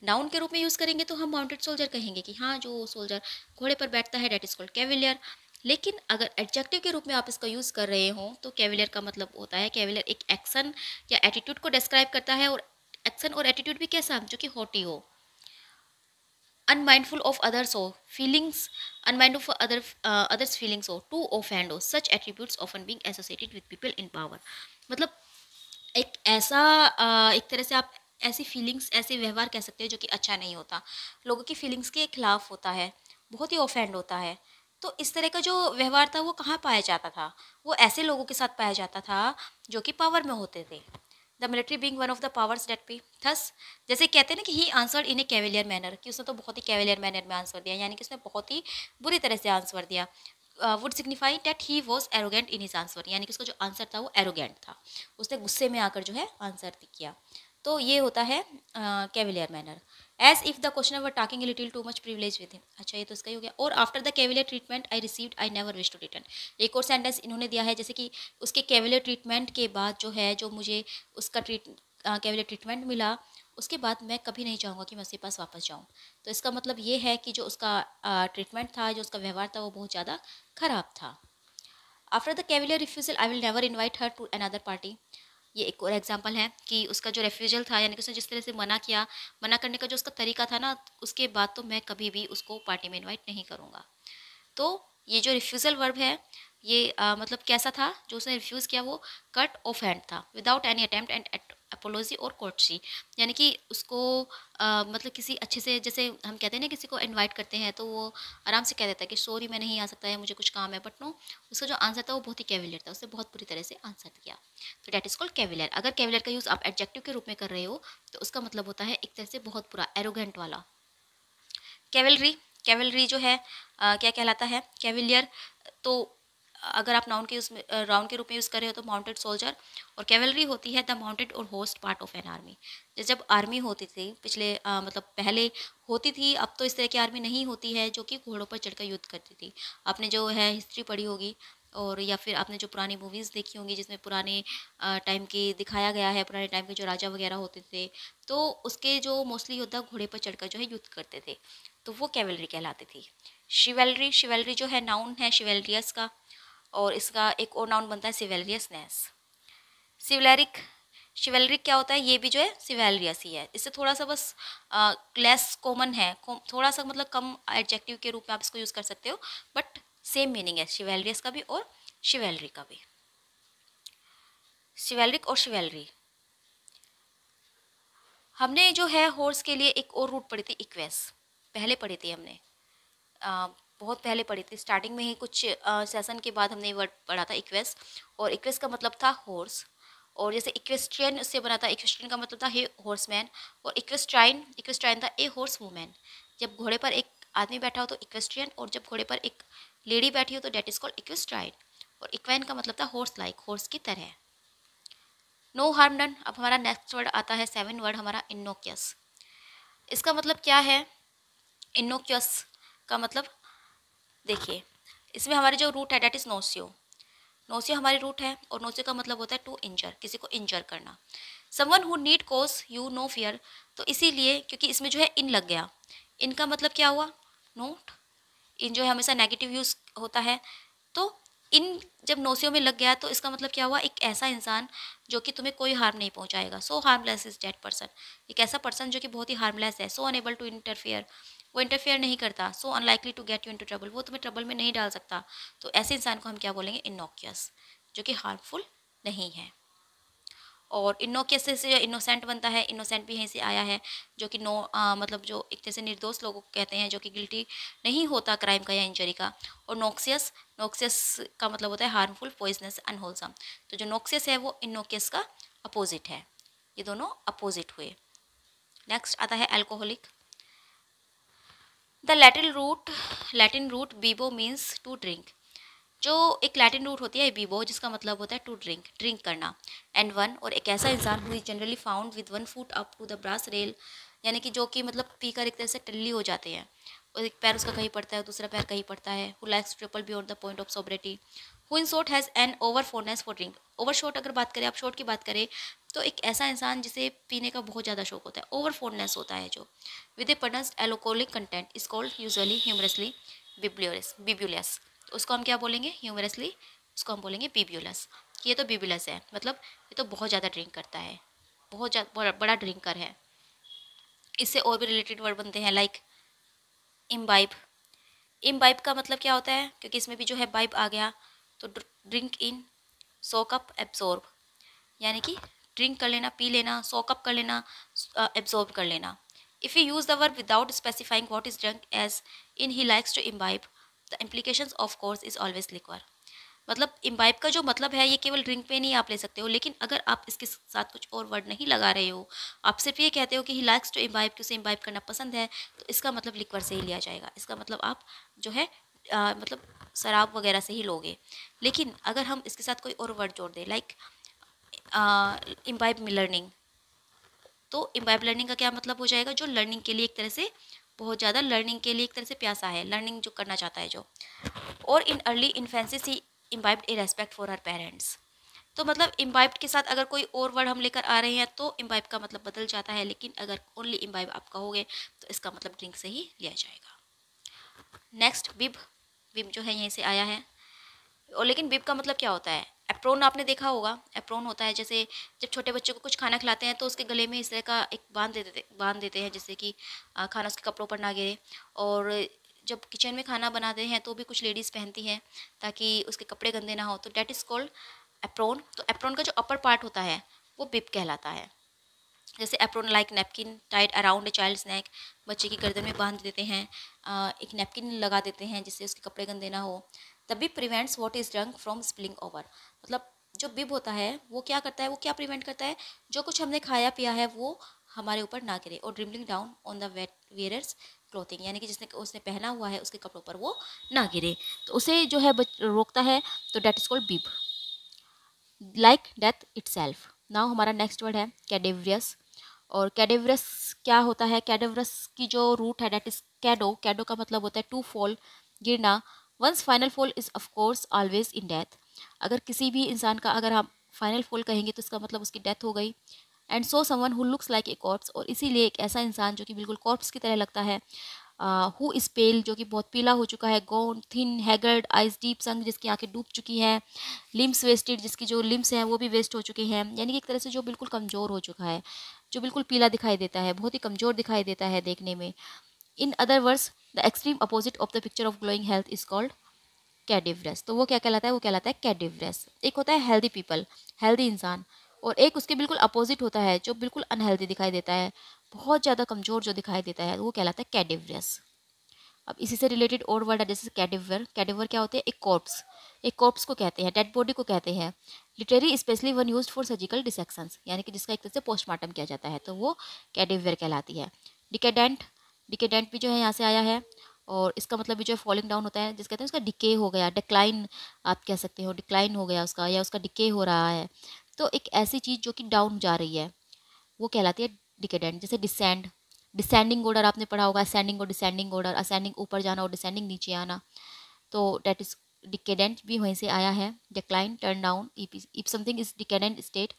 नाउन के रूप में यूज़ करेंगे तो हम माउंटेड सोल्जर कहेंगे कि हाँ, जो सोल्जर घोड़े पर बैठता है, डेट इज कॉल्ड कैवलियर। लेकिन अगर एडजेक्टिव के रूप में आप इसका यूज़ कर रहे हो तो कैवलियर का मतलब होता है, कैवलियर एक एक्शन या एटीट्यूड को डिस्क्राइब करता है, और एक्शन और एटीट्यूड भी कैसा, जो कि हॉटी हो, अनमाइंडफुल ऑफ अदर्स हो, feelings unmindful of others feelings हो, टू ऑफेंड हो, such attributes often being associated with people in power, मतलब एक ऐसा एक तरह से आप ऐसी फीलिंग्स, ऐसे व्यवहार कह सकते हैं जो कि अच्छा नहीं होता, लोगों की फीलिंग्स के खिलाफ होता है, बहुत ही ऑफेंड होता है। तो इस तरह का जो व्यवहार था वो कहाँ पाया जाता था, वो ऐसे लोगों के साथ पाया जाता था जो कि पावर में होते थे। The military being one of the powers that be thus, जैसे कहते हैं ना कि he answered in a cavalier manner, कि उसने तो बहुत ही कैवेलियर मैनर में आंसर दिया, यानी कि उसने बहुत ही बुरी तरह से आंसर दिया। Would signify that he was arrogant in his answer, यानी कि उसका जो आंसर था वो एरोगेंट था, उसने गुस्से में आकर जो है आंसर किया। तो ये होता है cavalier manner. As if the question were talking little too much privilege with him, अच्छा ये तो इसका ही हो गया। और after the cavalier treatment I received I never wish to return, एक और सेंटेंस इन्होंने दिया है, जैसे कि उसके कैविलियर ट्रीटमेंट के बाद जो है, जो मुझे उसका कैविलियर ट्रीटमेंट मिला, उसके बाद मैं कभी नहीं चाहूँगा कि मैं उसके पास वापस जाऊँ। तो इसका मतलब ये है कि जो उसका ट्रीटमेंट था, जो उसका व्यवहार था, वो बहुत ज़्यादा ख़राब था। After the cavalier refusal I will never invite her to another party, ये एक और एग्जांपल है कि उसका जो रेफ्यूजल था, यानी कि उसने जिस तरह से मना किया, मना करने का जो उसका तरीका था ना, उसके बाद तो मैं कभी भी उसको पार्टी में इनवाइट नहीं करूँगा। तो ये जो रिफ्यूज़ल वर्ब है, ये मतलब कैसा था, जो उसने रिफ्यूज़ किया वो कट ऑफ हैंड था, without any attempt and apology और कोर्टसी, यानी कि उसको मतलब किसी अच्छे से, जैसे हम कहते हैं ना किसी को इनवाइट करते हैं तो वो आराम से कह देता है कि सॉरी मैं नहीं आ सकता है, मुझे कुछ काम है, बट नो, उसका जो आंसर था वो बहुत ही कैविलियर था, उसने बहुत बुरी तरह से आंसर दिया। तो डैट इज कॉल्ड कैविलियर। अगर कैविलियर का यूज़ आप एडजेक्टिव के रूप में कर रहे हो तो उसका मतलब होता है एक तरह से बहुत बुरा, एरोगेंट वाला। कैवलरी, कैवलरी जो है क्या कहलाता है, कैविलियर। तो अगर आप नाउन के उसमें राउंड के रूप में यूज़ कर रहे हो तो माउंटेड सोल्जर, और कैवलरी होती है द माउंटेड और host part of an army. जैसे जब आर्मी होती थी पिछले मतलब पहले होती थी, अब तो इस तरह की आर्मी नहीं होती है जो कि घोड़ों पर चढ़कर युद्ध करती थी। आपने जो है हिस्ट्री पढ़ी होगी, और या फिर आपने जो पुरानी मूवीज़ देखी होंगी जिसमें पुराने टाइम की दिखाया गया है, पुराने टाइम के जो राजा वगैरह होते थे, तो उसके जो मोस्टली योद्धा घोड़े पर चढ़कर जो है युद्ध करते थे, तो वो कैवलरी कहलाती थी। शिवेलरी, शिवेलरी जो है नाउन है शिवेलरियस का, और इसका एक और नाउन बनता है सिवेलियसनेस। सिवलरिक, शिवेलरिक क्या होता है, ये भी जो है सिवेलियस ही है, इससे थोड़ा सा बस लेस कॉमन है, थोड़ा सा मतलब कम एडजेक्टिव के रूप में आप इसको यूज़ कर सकते हो, बट सेम मीनिंग है शिवेलियस का भी और शिवेलरी का भी। शिवेलरिक और शिवेलरी, हमने जो है हॉर्स के लिए एक और रूट पढ़ी थी, इक्वेस, पहले पढ़ी थी हमने, बहुत पहले पढ़ी थी, स्टार्टिंग में ही कुछ सेशन के बाद हमने ये वर्ड पढ़ा था इक्वेस, और इक्वेस का मतलब था हॉर्स, और जैसे इक्वेस्ट्रियन उससे बना था, इक्वेस्ट्रियन का मतलब था हे हॉर्समैन, और इक्वेस्ट्राइन, इक्वेस्ट्राइन था ए हॉर्स वूमेन। जब घोड़े पर एक आदमी बैठा हो तो इक्वेस्ट्रियन, और जब घोड़े पर एक लेडी बैठी हो तो डेट इज कॉल्ड इक्वेस्ट्राइन, और इक्वैन का मतलब था हॉर्स लाइक, हॉर्स की तरह। No harm done. अब हमारा नेक्स्ट वर्ड आता है 7 वर्ड हमारा इनोक्यस। इसका मतलब क्या है, इनोक्यस का मतलब देखिए, इसमें हमारी जो रूट है डेट इज नोसियो, नोसियो हमारी रूट है, और नोसियो का मतलब होता है टू इंजर, किसी को इंजर करना। Someone who need cause you no fear, तो इसीलिए क्योंकि इसमें जो है इन लग गया, इनका मतलब क्या हुआ, नोट, इन जो है हमेशा नेगेटिव यूज होता है, तो इन जब नोसियो में लग गया तो इसका मतलब क्या हुआ, एक ऐसा इंसान जो कि तुम्हें कोई हार्म नहीं पहुंचाएगा। So harmless is that person, एक ऐसा पर्सन जो कि बहुत ही हार्मलेस है। सो अनेबल टू इंटरफेयर, वो इंटरफेयर नहीं करता। So unlikely to get you into trouble, वो तुम्हें ट्रबल में नहीं डाल सकता। तो ऐसे इंसान को हम क्या बोलेंगे, इनोक्यस, जो कि हार्मफुल नहीं है। और इनोक्यस से इनोसेंट बनता है, इनोसेंट भी यहीं से आया है, जो कि मतलब जो एक तरह से निर्दोष लोगों को कहते हैं, जो कि गिल्टी नहीं होता क्राइम का या इंजरी का। और नोक्सियस, नोक्सियस का मतलब होता है हार्मफुल, पॉइजनस, अनहोलसम। तो जो नोक्सियस है वो इनोक्यस का अपोजिट है, ये दोनों अपोजिट हुए। नेक्स्ट आता है alcoholic. The Latin root bibo means to drink, जो एक लैटिन रूट होती है बीबो, जिसका मतलब होता है टू ड्रिंक, ड्रिंक करना। एंड वन, और एक ऐसा इंसान who is generally found with one foot up to the brass rail, यानी कि जो कि मतलब पीकर एक तरह से टल्ली हो जाते हैं, और एक पैर उसका कहीं पड़ता है, दूसरा पैर कहीं पड़ता है। Who likes tipple beyond the point of sobriety, who in short has an over fondness for drink. Over short अगर बात करें, आप शॉर्ट की बात करें, तो एक ऐसा इंसान जिसे पीने का बहुत ज़्यादा शौक होता है, ओवर फोर्नेस होता है जो, with a pronounced alcoholic content is called usually humorously bibulous. तो उसको हम क्या बोलेंगे, ह्यूमरसली, उसको हम बोलेंगे बिब्यूलस। ये तो बिब्यूलस है, मतलब ये तो बहुत ज़्यादा ड्रिंक करता है, बहुत ज़्यादा बड़ा ड्रिंकर है। इससे और भी रिलेटेड वर्ड बनते हैं लाइक इम्बाइब। इम्बाइब का मतलब क्या होता है, क्योंकि इसमें भी जो है बाइब आ गया, तो drink in, soak up, absorb, यानी कि ड्रिंक कर लेना, पी लेना, सोक अप कर लेना, एब्जॉर्ब कर लेना। If you use the verb without specifying what is drunk, as in he likes to imbibe, the implications of course is always liquor. मतलब इम्बाइब का जो मतलब है ये केवल ड्रिंक पे नहीं आप ले सकते हो, लेकिन अगर आप इसके साथ कुछ और वर्ड नहीं लगा रहे हो, आप सिर्फ ये कहते हो कि ही लाइक्स टू इम्बाइब, कि उसे इम्बाइब करना पसंद है, तो इसका मतलब लिक्वर से ही लिया जाएगा। इसका मतलब आप जो है मतलब शराब वगैरह से ही लोगे। लेकिन अगर हम इसके साथ कोई और वर्ड जोड़ दें, लाइक इम्बाइब लर्निंग, तो इम्बाइब लर्निंग का क्या मतलब हो जाएगा, जो लर्निंग के लिए एक तरह से बहुत ज़्यादा लर्निंग के लिए एक तरह से प्यासा है, लर्निंग जो करना चाहता है जो। और in early infancy she imbibed a respect for her parents. तो मतलब इम्बाइब्ड के साथ अगर कोई और वर्ड हम लेकर आ रहे हैं तो इम्बाइब का मतलब बदल जाता है, लेकिन अगर ओनली इम्बाइब आप कहोगे तो इसका मतलब ड्रिंक से ही लिया जाएगा। नेक्स्ट बिब, बिब जो है यहीं से आया है। और लेकिन बिब का मतलब क्या होता है, एप्रोन आपने देखा होगा, एप्रोन होता है जैसे जब छोटे बच्चे को कुछ खाना खिलाते हैं तो उसके गले में इस तरह का एक बांध देते हैं, जिससे कि खाना उसके कपड़ों पर ना गिरे। और जब किचन में खाना बनाते हैं तो भी कुछ लेडीज़ पहनती हैं ताकि उसके कपड़े गंदे ना हो, तो डैट इज़ कॉल्ड एप्रोन। तो एप्रोन का जो अपर पार्ट होता है वो बिब कहलाता है। जैसे apron like napkin tied around a child's neck, बच्चे की गर्दन में बांध देते हैं, एक नैपकिन लगा देते हैं जिससे उसके कपड़े गंदे ना हो। The bib prevents what is drunk from spilling over. मतलब जो बिब होता है वो क्या करता है, वो क्या प्रिवेंट करता है, जो कुछ हमने खाया पिया है वो हमारे ऊपर ना गिरे। और dribbling down on the wet wearer's clothing, यानी कि जिसने उसने पहना हुआ है उसके कपड़ों पर वो ना गिरे, तो उसे जो है रोकता है। तो that is called bib, like death itself. Now हमारा नेक्स्ट वर्ड है कैडेवरियस। और कैडेवरस क्या होता है, कैडेवरस की जो रूट है डेट इज कैडो। कैडो का मतलब होता है टू फॉल, गिरना। Once final fall is of course always in death. अगर किसी भी इंसान का अगर हम फाइनल फॉल कहेंगे तो इसका मतलब उसकी डेथ हो गई। And so someone who looks like a corps, और इसीलिए एक ऐसा इंसान जो कि बिल्कुल कॉर्प्स की तरह लगता है। हु इज पेल, जो कि बहुत पीला हो चुका है। गोन थिन हैगर्ड आइज डीप संग, जिसकी आंखें डूब चुकी हैं। लिम्स वेस्टेड, जिसकी जो लिम्स हैं वो भी वेस्ट हो चुके हैं, यानी कि एक तरह से जो बिल्कुल कमज़ोर हो चुका है, जो बिल्कुल पीला दिखाई देता है, बहुत ही कमज़ोर दिखाई देता है देखने में। In other words the extreme opposite of the picture of glowing health is called cadaverous. तो वो क्या कहलाता है, वो कहलाता है कैडिवरस। एक होता है हेल्दी पीपल, हेल्दी इंसान, और एक उसके बिल्कुल अपोजिट होता है जो बिल्कुल अनहेल्दी दिखाई देता है, बहुत ज़्यादा कमज़ोर जो दिखाई देता है, वो कहलाता है कैडिवरस। अब इसी से रिलेटेड और वर्ड है जैसे कैडिवर। कैडिवर क्या होते हैं, एक कॉर्प्स, एक कॉर्प्स को कहते हैं, डेड बॉडी को कहते हैं। Literary specially one used for surgical dissections, यानी कि जिसका एक तरह से पोस्टमार्टम किया जाता है, तो वो कैडिवर कहलाती है। डिकेडेंट, डिकेडेंट भी जो है यहाँ से आया है, और इसका मतलब भी जो है फॉलिंग डाउन होता है, जिस कहते हैं उसका डिके हो गया, डिक्लाइन आप कह सकते हो, डिक्लाइन हो गया उसका, या उसका डिके हो रहा है। तो एक ऐसी चीज़ जो कि डाउन जा रही है वो कहलाती है डिकेडेंट। जैसे डिसेंड, डिसेंडिंग ऑर्डर आपने पढ़ा होगा, असेंडिंग और डिसेंडिंग ऑर्डर, असेंडिंग ऊपर जाना और डिसेंडिंग नीचे आना, तो डेट इज डिकेडेंट भी वहीं से आया है। Decline, turn down, if something is decadent state,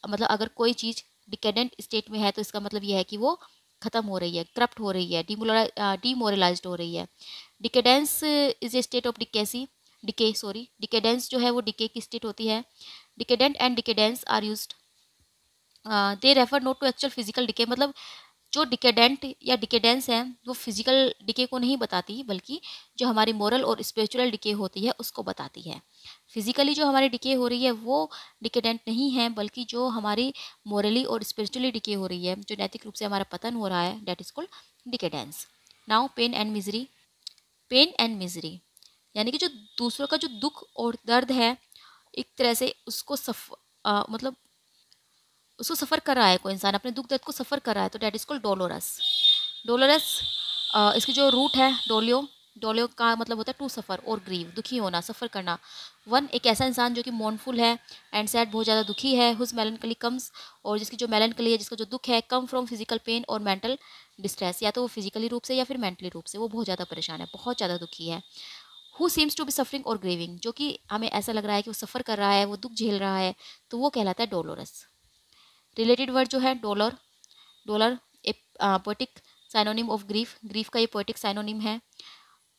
मतलब अगर कोई चीज़ डिकेडेंट स्टेट में है तो इसका मतलब यह है कि वो खत्म हो रही है, करप्ट हो रही है, डीमोरलाइज्ड हो रही है। Decadence is a state of decacy, decay sorry, decadence जो है वो डिके की स्टेट होती है। Decadent and decadence are used, they refer not to actual physical decay, मतलब जो डिकेडेंट या डिकेडेंस है वो फिजिकल डिके को नहीं बताती, बल्कि जो हमारी मोरल और स्पिरिचुअल डिके होती है उसको बताती है। फिजिकली जो हमारी डिके हो रही है वो डिकेडेंट नहीं है, बल्कि जो हमारी मोरली और स्पिरिचुअली डिके हो रही है, जो नैतिक रूप से हमारा पतन हो रहा है, that is called decadence. Now pain and misery. Pain and misery यानी कि जो दूसरों का जो दुख और दर्द है, एक तरह से उसको मतलब उसको सफ़र कर रहा है, कोई इंसान अपने दुख दर्द को सफ़र कर रहा है, तो that is called dolorous. Dolorous इसकी जो रूट है डोलियो, डोलियो का मतलब होता है टू सफ़र और ग्रीव, दुखी होना, सफ़र करना। वन एक ऐसा इंसान जो कि मोर्नफुल है एंड सैड, बहुत ज़्यादा दुखी है। हुज मेलनकली कम्स, और जिसकी जो मेलनकली है, जिसका जो दुख है, कम फ्रॉम फिजिकल पेन और मेंटल डिस्ट्रेस, या तो वो फिजिकली रूप से या फिर मेंटली रूप से वो बहुत ज़्यादा परेशान है, बहुत ज़्यादा दुखी है। Who seems to be suffering और ग्रीविंग, जो कि हमें ऐसा लग रहा है कि वो सफ़र कर रहा है, वो दुख झेल रहा है, तो वो कहलाता है डोलोरस। रिलेटेड वर्ड जो है dollar, dollar A poetic synonym of grief, grief का ये पोएटिक साइनोनिम है।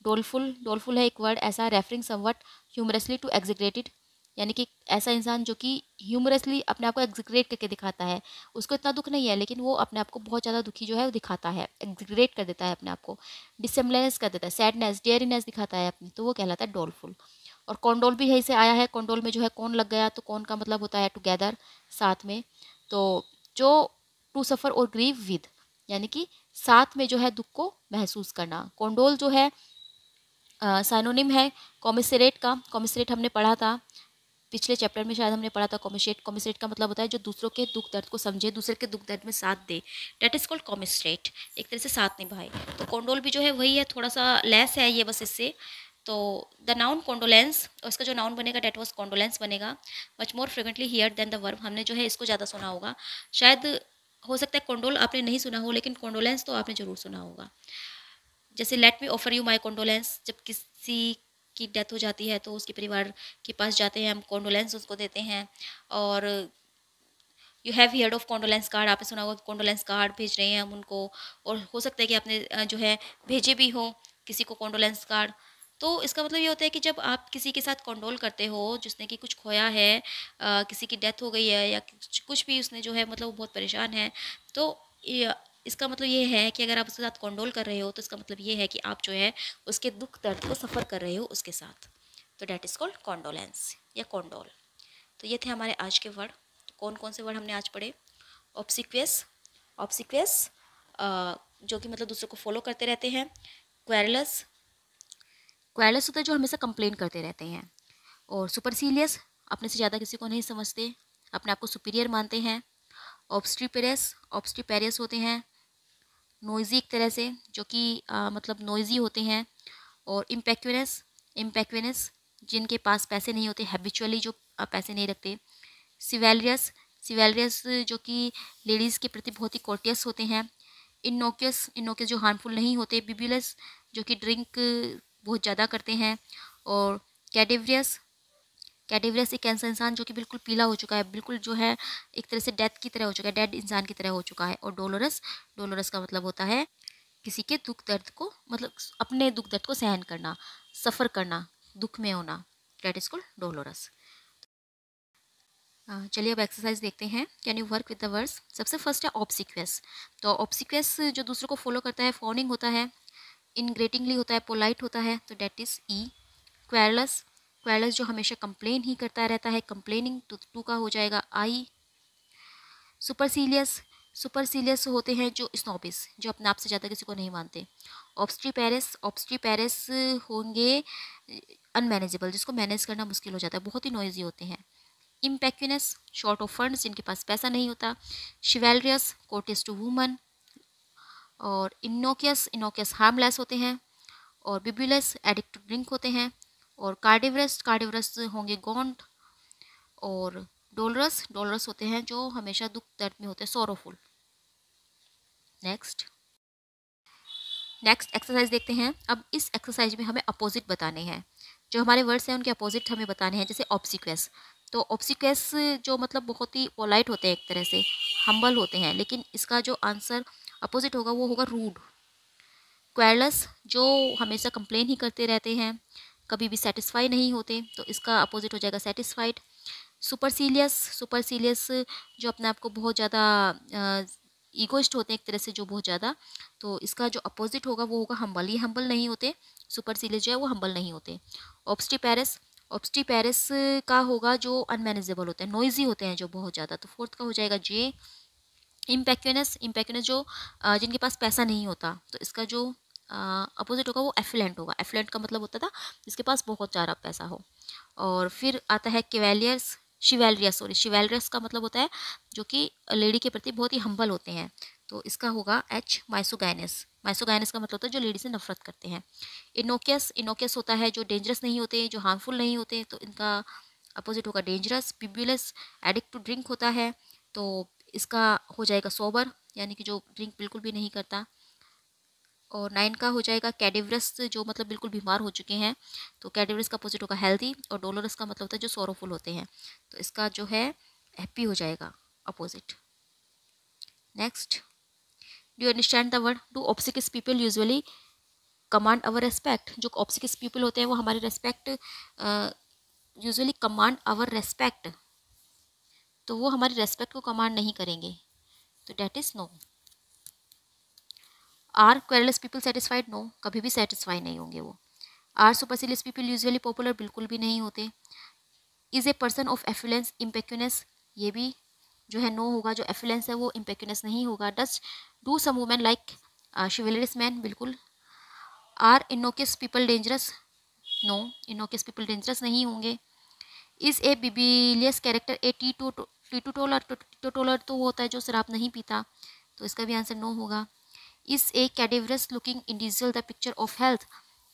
डोलफुल, डोलफुल है एक वर्ड ऐसा, रेफरिंग समवट ह्यूमरसली टू एग्जिग्रेटेड, यानी कि ऐसा इंसान जो कि ह्यूमरसली अपने आप को एग्जिग्रेट करके दिखाता है, उसको इतना दुख नहीं है लेकिन वो अपने आप को बहुत ज़्यादा दुखी जो है वो दिखाता है, एग्जिग्रेट कर देता है अपने आप को, डिसम्बलेंस कर देता है, सैडनेस, डेयरीनेस दिखाता है अपनी, तो वो कहलाता है डोलफुल। और कॉन्डोल भी यहीं से आया है, कॉन्डोल में जो है कौन लग गया, तो कौन का मतलब होता है टुगेदर, साथ में। तो जो टू सफ़र और ग्रीव विद, यानी कि साथ में जो है दुख को महसूस करना। कॉन्डोल जो है साइनोनिम है कॉमिसरेट का। कॉमिसरेट हमने पढ़ा था पिछले चैप्टर में, शायद हमने पढ़ा था कॉमिसरेट। कॉमिसरेट का मतलब होता है जो दूसरों के दुख दर्द को समझे, दूसरे के दुख दर्द में साथ दे, डेट इज कॉल्ड कॉमिसरेट, एक तरह से साथ निभाए। तो कॉन्डोल भी जो है वही है, थोड़ा सा लेस है ये बस इससे। तो द नाउन कॉन्डोलेंस, और इसका जो नाउन बनेगा डेट वॉज कॉन्डोलेंस बनेगा। Much more frequently heard than the verb, हमने जो है इसको ज़्यादा सुना होगा। शायद हो सकता है कॉन्डोल आपने नहीं सुना हो, लेकिन कॉन्डोलेंस तो आपने ज़रूर सुना होगा। जैसे let me offer you my condolence, जब किसी की डेथ हो जाती है तो उसके परिवार के पास जाते हैं, हम कॉन्डोलेंस उसको देते हैं। और you have heard of condolence card, आपने सुना होगा कॉन्डोलेंस कार्ड भेज रहे हैं हम उनको। और हो सकता है कि आपने जो है भेजे भी हो किसी को कॉन्डोलेंस कार्ड। तो इसका मतलब ये होता है कि जब आप किसी के साथ कॉन्डोल करते हो, जिसने कि कुछ खोया है, किसी की डेथ हो गई है या कुछ भी उसने जो है मतलब वो बहुत परेशान है, तो इसका मतलब ये है कि अगर आप उसके साथ कॉन्डोल कर रहे हो तो इसका मतलब ये है कि आप जो है उसके दुख दर्द को सफ़र कर रहे हो उसके साथ। तो डैट इज़ कॉल्ड कॉन्डोलेंस या कॉन्डोल। तो ये थे हमारे आज के वर्ड। तो कौन कौन से वर्ड हमने आज पढ़े? ऑब्सिक्वियस, ऑब्सिक्वियस जो कि मतलब दूसरों को फॉलो करते रहते हैं। क्वेरलस, क्वेरलस होता है जो हमेशा कंप्लेन करते रहते हैं। और सुपरसीलियस, अपने से ज़्यादा किसी को नहीं समझते, अपने आप को सुपीरियर मानते हैं। ऑब्स्ट्रीपेरस, ऑब्स्ट्रीपेरियस होते हैं नोइजी एक तरह से, जो कि मतलब नोइजी होते हैं। और इम्पेक्विनस, इम्पेक्विनस जिनके पास पैसे नहीं होते, हैबिचुअली जो पैसे नहीं रखते। सिवेलियस, सिवेलियस जो कि लेडीज़ के प्रति बहुत ही कोर्टियस होते हैं। इनोक्यस, इनोक्यस जो हार्मफुल नहीं होते। बिब्यूलस जो कि ड्रिंक बहुत ज़्यादा करते हैं। और कैडिवरियस, कैडिवरियस एक ऐसा इंसान जो कि बिल्कुल पीला हो चुका है, बिल्कुल जो है एक तरह से डेथ की तरह हो चुका है, डेड इंसान की तरह हो चुका है। और डोलोरस, डोलोरस का मतलब होता है किसी के दुख दर्द को, मतलब अपने दुख दर्द को सहन करना, सफ़र करना, दुख में होना, डेट इज कॉल्ड डोलोरस। चलिए अब एक्सरसाइज देखते हैं। Can you work with the words? सबसे फर्स्ट है ऑब्सिक्वियस। तो ऑब्सिक्वियस जो दूसरों को फॉलो करता है, फॉनिंग होता है, इनग्रेटिंगली होता है, पोलाइट होता है, तो डेट इज ई। क्वेरलस, क्वेरलस जो हमेशा कंप्लेन ही करता रहता है, कंप्लेनिंग, तो टू का हो जाएगा आई। सुपरसीलियस, सुपरसीलियस होते हैं जो स्नोबिस, जो अपने आप से ज़्यादा किसी को नहीं मानते। ऑब्स्ट्रीपेरस, ऑब्स्ट्रीपेरस होंगे अनमैनेजेबल, जिसको मैनेज करना मुश्किल हो जाता है, बहुत ही नॉइजी होते हैं। इम्पेक्विनस, शॉर्ट ऑफ फंड्स, जिनके पास पैसा नहीं होता। शिवेलरियस, कोर्टियस टू वुमन। और इनोकियस, इनोकियस हार्मलेस होते हैं। और बिब्यूलस, एडिक्ट टू ड्रिंक होते हैं। और कार्डिवरस, कार्डिवरस होंगे गॉन्ट। और डोलरस, डोलरस होते हैं जो हमेशा दुख दर्द में होते हैं, सोरोफुल। नेक्स्ट, नेक्स्ट एक्सरसाइज देखते हैं। अब इस एक्सरसाइज में हमें अपोजिट बताने हैं, जो हमारे वर्ड्स हैं उनके अपोजिट हमें बताने हैं। जैसे ऑब्सिक्वेस, तो ऑब्सिक्वेस जो मतलब बहुत ही पोलाइट होते हैं, एक तरह से हम्बल होते हैं, लेकिन इसका जो आंसर अपोजिट होगा वो होगा रूड। क्वेरलस जो हमेशा कंप्लेन ही करते रहते हैं, कभी भी सेटिस्फाई नहीं होते, तो इसका अपोजिट हो जाएगा सेटिस्फाइड। सुपरसीलियस, सुपरसीलियस जो अपने आप को बहुत ज़्यादा ईगोइस्ट होते हैं, एक तरह से जो बहुत ज़्यादा, तो इसका जो अपोजिट होगा वो होगा हम्बल। ये हम्बल नहीं होते, सुपरसीलियस जो है वो हम्बल नहीं होते। ऑब्स्टिपेरस, ऑब्स्टिपेरस का होगा जो अनमैनेजेबल होते हैं, नॉइजी होते हैं जो बहुत ज़्यादा, तो फोर्थ का हो जाएगा जे। इम्पेक्विनस, इम्पेक्विनस जो जिनके पास पैसा नहीं होता, तो इसका जो अपोजिट होगा वो एफिलेंट होगा। एफिलेंट का मतलब होता था जिसके पास बहुत सारा पैसा हो। और फिर आता है कैवेलियर्स, शिवेलियस, सॉरी शिवेलियस का मतलब होता है जो कि लेडी के प्रति बहुत ही हम्बल होते हैं, तो इसका होगा एच। माइसोगाइनस, माइसोगाइनस का मतलब होता है जो लेडी से नफरत करते हैं। इनोकियस, इनोकियस होता है जो डेंजरस नहीं होते, जो हार्मफुल नहीं होते, तो इनका अपोजिट होगा डेंजरस। बिब्यूलस, एडिक्ट टू ड्रिंक होता है, तो इसका हो जाएगा सोबर, यानी कि जो ड्रिंक बिल्कुल भी नहीं करता। और 9 का हो जाएगा कैडिवरस, जो मतलब बिल्कुल बीमार हो चुके हैं, तो कैडिवरस का अपोजिट होगा हेल्दी। और डोलोरस का मतलब होता है जो सोरोफुल होते हैं, तो इसका जो है हैप्पी हो जाएगा opposite. Next, do you understand the word? Do obsequious people usually command our respect? जो ऑब्सिक्स पीपल होते हैं वो हमारे respect usually command our respect, तो वो हमारी रेस्पेक्ट को कमांड नहीं करेंगे, तो that is no. Are querulous people satisfied? No, कभी भी सेटिस्फाई नहीं होंगे वो। Are supercilious people usually popular? बिल्कुल भी नहीं होते। Is a person of affluence impecunious? ये भी जो है नो होगा, जो एफिलेंस है वो इम्पेक्यूनेस नहीं होगा। Does do some women like chivalrous man? बिल्कुल। Are innocuous people dangerous? No, innocuous people dangerous नहीं होंगे। इज ए बिबिलियस कैरेक्टर ए टीटोटलर, टीटोटलर तो वो होता है जो शराब नहीं पीता, तो इसका भी आंसर नो होगा। Is a cadaverous looking individual the picture of health,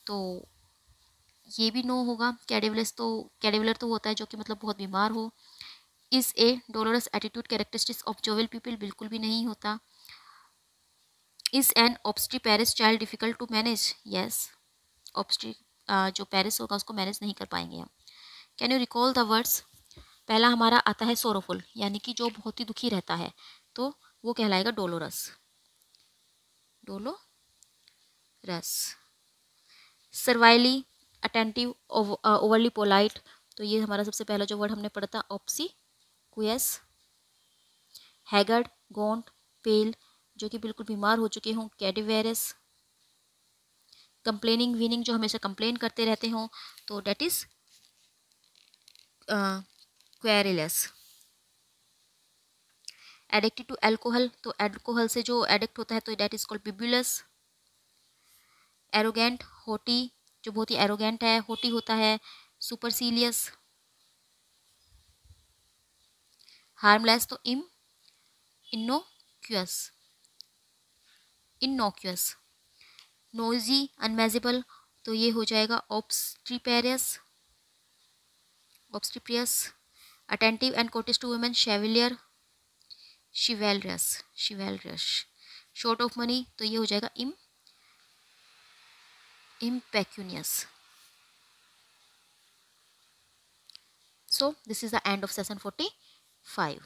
तो ये भी नो होगा। कैडेवलर तो होता है जो कि मतलब बहुत बीमार हो। Is a dolorous attitude characteristics of jovial people, बिल्कुल भी नहीं होता। Is an obstreperous child difficult to manage, yes, obstreperous जो पेरिस होगा उसको मैनेज नहीं कर पाएंगे हम। Can you recall the words? पहला हमारा आता है सोरोफुल, यानी कि जो बहुत ही दुखी रहता है, तो वो कहलाएगा dolorous, dolorous. Servilely attentive, overly polite, तो ये हमारा सबसे पहला जो वर्ड हमने पढ़ा था ऑब्सीक्वियस। हैगर्ड, गॉन्ट, पेल, जो कि बिल्कुल बीमार हो चुके हों, कैडिवेरस। कंप्लेनिंग, वीनिंग, जो हमेशा कंप्लेन करते रहते हों, तो that is querulous. Addicted to alcohol, तो एल्कोहल से जो एडिक्ट होता है तो that is called bibulous. Arrogant, haughty, जो बहुत ही एरोगेंट है, होटी होता है, सुपरसीलियस। हार्मलेस, तो इनोक्यूअस, इनोक्यूअस। नोइजी, अनमेजेबल, तो ये हो जाएगा obstreperous, obstreperous. Attentive and courteous to women, chevalier, chivalrous, chivalrous. Short of money, तो ये हो जाएगा impecunious. So this is the end of session 45.